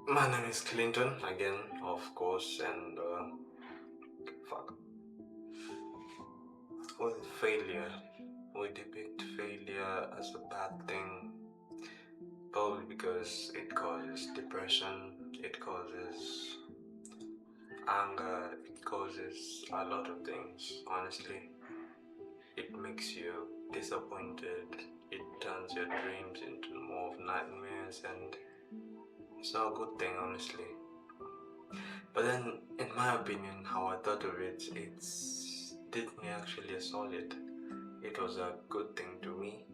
My name is Clinton again, of course, and fuck. Well, failure. We depict failure as a bad thing, probably because it causes depression, it causes anger, it causes a lot of things, honestly. It makes you disappointed, it turns your dreams into more of nightmares, and it's not a good thing, honestly. But then, in my opinion, how I thought of it, did me actually a solid. It was a good thing to me,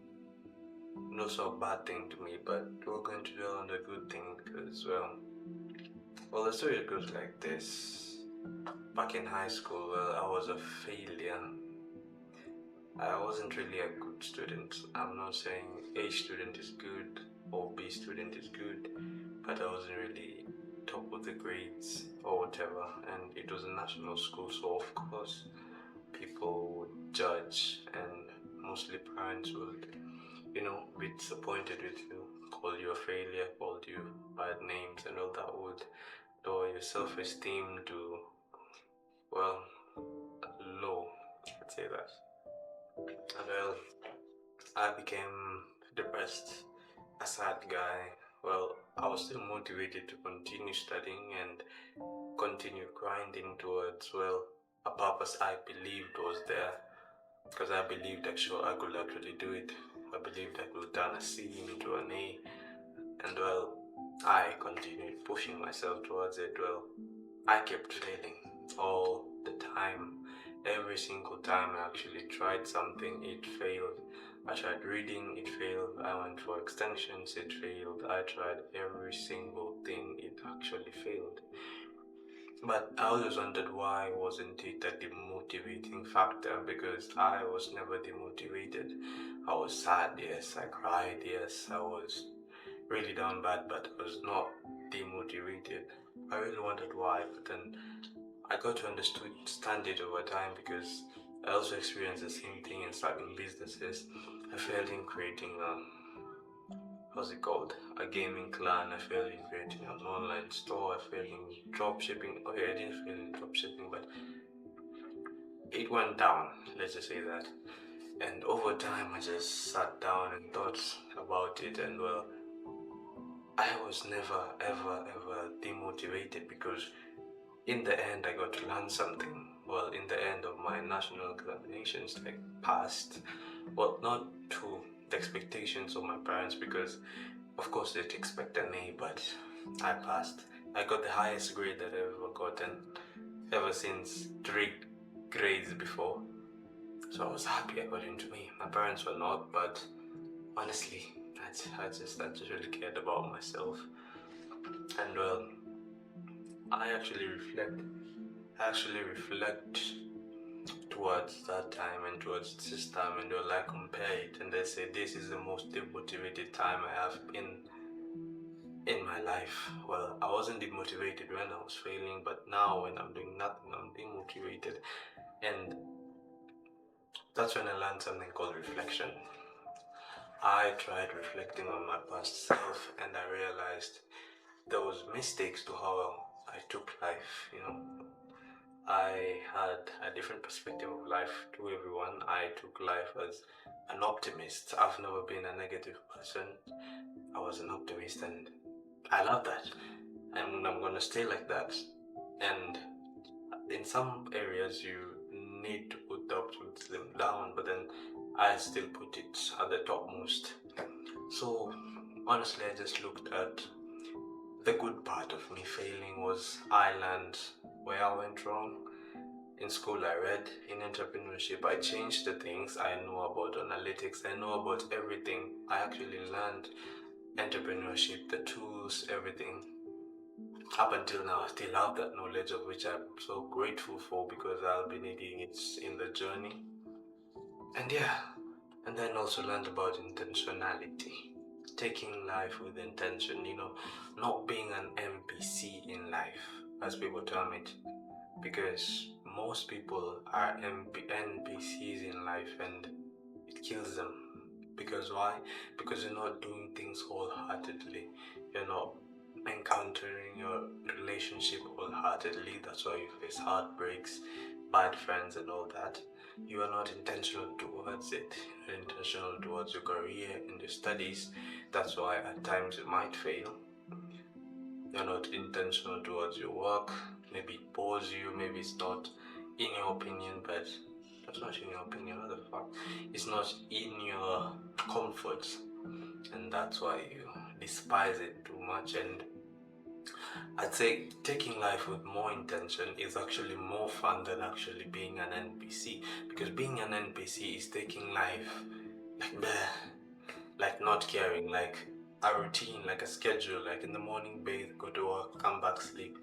not so bad thing to me, but we're going to dwell on the good thing because, well, the story goes like this. Back in high school, well, I was a failure. I wasn't really a good student. I'm not saying A student is good or B student is good, but I wasn't really top of the grades or whatever. And it was a national school, so of course, people would judge, and mostly parents would, be disappointed with you, call you a failure, called you bad names, and all that would lower your self-esteem to, well, low, I'd say that. And well, I became depressed, a sad guy. Well, I was still motivated to continue studying and continue grinding towards, well, a purpose I believed was there, because I believed actually I could actually do it. I believed I could turn a C into an A, and well, I continued pushing myself towards it. Well, I kept failing all the time. Every single time I actually tried something, it failed. I tried reading, it failed. I went for extensions, it failed. I tried every single thing, it actually failed. But I always wondered why wasn't it a demotivating factor, because I was never demotivated. I was sad, yes, I cried, yes, I was really down bad, but I was not demotivated. I really wondered why, but then I got to understand it over time, because I also experienced the same thing in starting businesses. I failed in creating what's it called? A gaming clan. I failed in creating an online store. I failed in drop shipping. Okay, I didn't fail in drop shipping, but it went down. Let's just say that. And over time, I just sat down and thought about it, and well, I was never, ever, ever demotivated, because in the end, I got to learn something. Well, in the end of my national examinations, I passed. Well, not to the expectations of my parents, because of course they'd expect an A, but I passed. I got the highest grade that I've ever gotten, ever since 3 grades before. So I was happy I got into me. My parents were not, but honestly, I just really cared about myself. And well, I actually reflect towards that time and towards this time, and they'll like compare it, and they say this is the most demotivated time I have been in my life. Well, I wasn't demotivated when I was failing, but now when I'm doing nothing, I'm demotivated. And that's when I learned something called reflection. I tried reflecting on my past self, and I realized there was mistakes to how I took life. I had a different perspective of life to everyone. I took life as an optimist. I've never been a negative person. I was an optimist, and I love that. And I'm gonna stay like that. And in some areas, you need to put the optimism down, but then I still put it at the topmost. So honestly, I just looked at the good part of me failing was I learned where I went wrong. In school, I read. In entrepreneurship, I changed the things I know about analytics. I know about everything. I actually learned entrepreneurship, the tools, everything. Up until now, I still have that knowledge, of which I'm so grateful for, because I'll be needing it in the journey. And yeah, and then also learned about intentionality. Taking life with intention, not being an NPC in life, as people term it, because most people are NPCs in life, and it kills them. Because why? Because you're not doing things wholeheartedly. You're not encountering your relationship wholeheartedly. That's why you face heartbreaks, bad friends, and all that. You are not intentional towards it. You're intentional towards your career and your studies. That's why at times you might fail. You're not intentional towards your work. Maybe it bores you, maybe it's not in your opinion, but that's not in your opinion. What the fuck? It's not in your comfort, and that's why you despise it too much. And I'd say taking life with more intention is actually more fun than actually being an NPC, because being an NPC is taking life like bleh, like not caring, like a routine, like a schedule, like in the morning bathe, go to work, come back, sleep.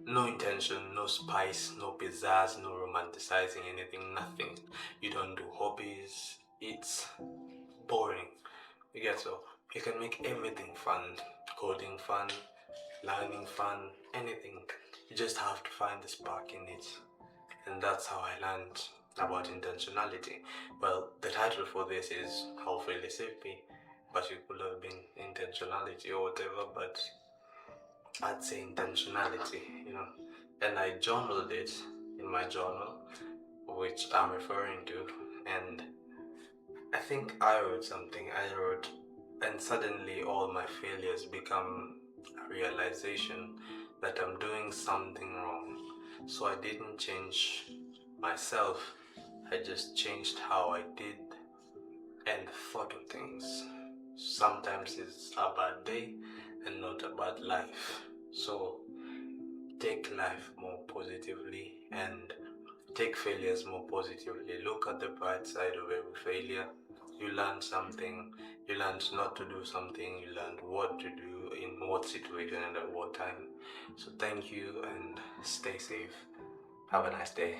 No intention, no spice, no pizzazz, no romanticizing anything, nothing. You don't do hobbies. It's boring. You get so you can make everything fun, coding fun, learning fun, anything. You just have to find the spark in it. And that's how I learned about intentionality. Well, the title for this is How Failure Saved Me, but it could have been intentionality or whatever, but I'd say intentionality. And I journaled it in my journal, which I'm referring to, and I think I wrote something. I wrote, and suddenly all my failures become a realization that I'm doing something wrong. So I didn't change myself, I just changed how I did and thought of things. Sometimes it's a bad day and not a bad life. So take life more positively and take failures more positively. Look at the bright side of every failure. You learn something. You learned not to do something. You learned what to do in what situation and at what time. So thank you and stay safe. Have a nice day.